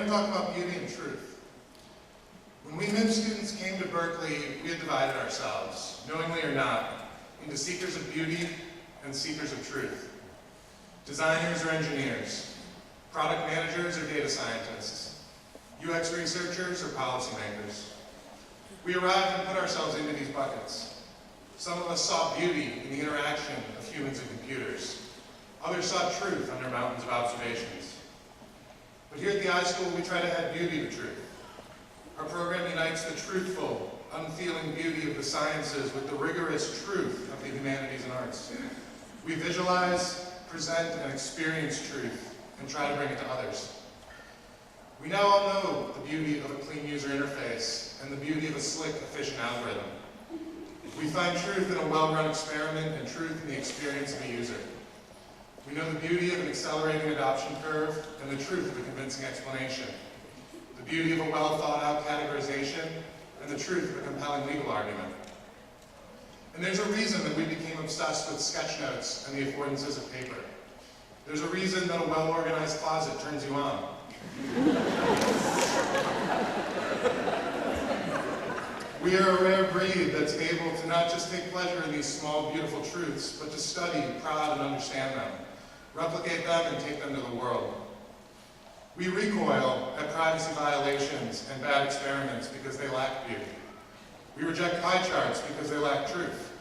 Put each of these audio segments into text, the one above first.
to talk about beauty and truth. When we MIM students came to Berkeley, we had divided ourselves, knowingly or not, into seekers of beauty and seekers of truth. Designers or engineers, product managers or data scientists, UX researchers or policymakers. We arrived and put ourselves into these buckets. Some of us saw beauty in the interaction of humans and computers. Others saw truth under mountains of observations. But here at the iSchool, we try to add beauty to truth. Our program unites the truthful, unfeeling beauty of the sciences with the rigorous truth of the humanities and arts. We visualize, present, and experience truth, and try to bring it to others. We now all know the beauty of a clean user interface and the beauty of a slick, efficient algorithm. We find truth in a well-run experiment and truth in the experience of a user. We know the beauty of an accelerating adoption curve and the truth of a convincing explanation. The beauty of a well-thought-out categorization and the truth of a compelling legal argument. And there's a reason that we became obsessed with sketch notes and the affordances of paper. There's a reason that a well-organized closet turns you on. We are a rare breed that's able to not just take pleasure in these small, beautiful truths, but to study, prod, and understand them, replicate them, and take them to the world. We recoil at privacy violations and bad experiments because they lack beauty. We reject pie charts because they lack truth.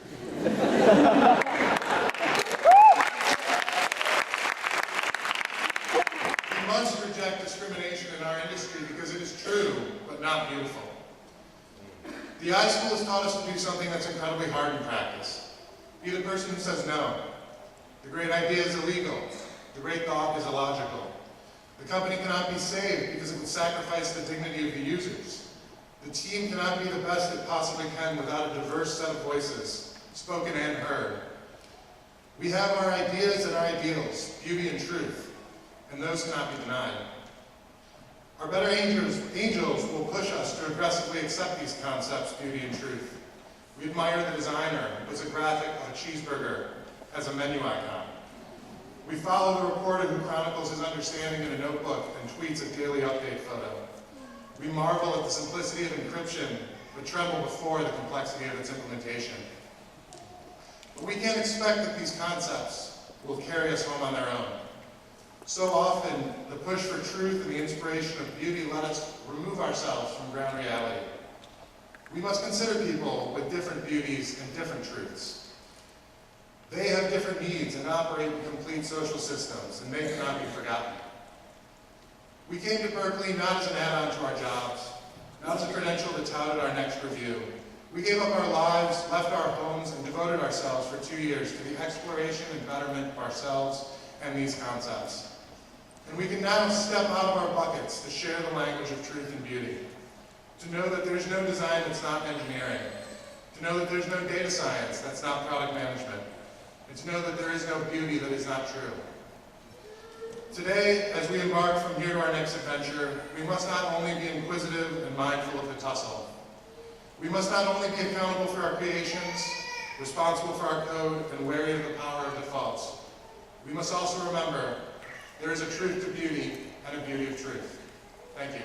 We must reject discrimination in our industry because it is true, but not beautiful. The iSchool has taught us to do something that's incredibly hard in practice. Be the person who says no. The great idea is illegal. The great thought is illogical. The company cannot be saved because it would sacrifice the dignity of the users. The team cannot be the best it possibly can without a diverse set of voices, spoken and heard. We have our ideas and our ideals, beauty and truth, and those cannot be denied. Our better angels will push us to aggressively accept these concepts, beauty and truth. We admire the designer who puts a graphic of a cheeseburger as a menu icon. We follow the reporter who chronicles his understanding in a notebook and tweets a daily update photo. We marvel at the simplicity of encryption, but tremble before the complexity of its implementation. But we can't expect that these concepts will carry us home on their own. So often, the push for truth and the inspiration of beauty let us remove ourselves from ground reality. We must consider people with different beauties and different truths. They have different needs and operate in complete social systems, and they cannot be forgotten. We came to Berkeley not as an add-on to our jobs, not as a credential that touted our next review. We gave up our lives, left our homes, and devoted ourselves for 2 years to the exploration and betterment of ourselves and these concepts. And we can now step out of our buckets to share the language of truth and beauty. To know that there's no design that's not engineering. To know that there's no data science that's not product management. And to know that there is no beauty that is not true. Today, as we embark from here to our next adventure, we must not only be inquisitive and mindful of the tussle. We must not only be accountable for our creations, responsible for our code, and wary of the power of defaults. We must also remember there is a truth to beauty and a beauty of truth. Thank you.